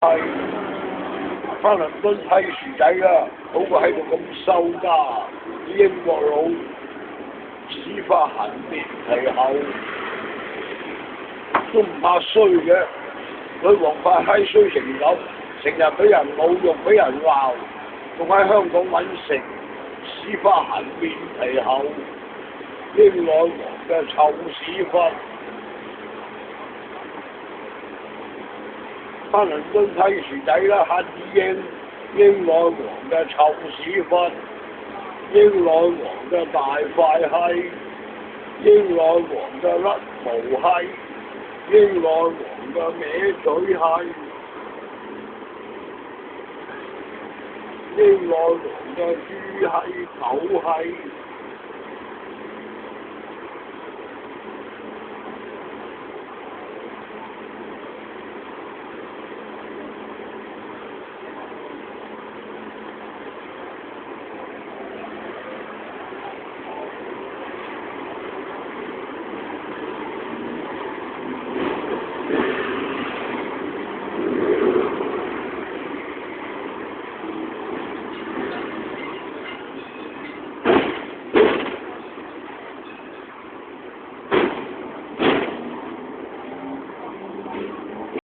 係翻倫敦睇薯仔啊，好過喺度咁收家。英國佬屎忽痕面皮厚，都唔怕衰嘅。女王發閪衰成咁，成日俾人侮辱，俾人鬧，仲喺香港揾食，屎忽痕面皮厚。英女王嘅臭屎忽！翻倫敦睇薯仔啦，乞兒英女王嘅臭屎忽，英女王嘅大塊閪，英女王嘅甩毛閪，英女王嘅歪嘴閪，英女王嘅豬閪狗閪。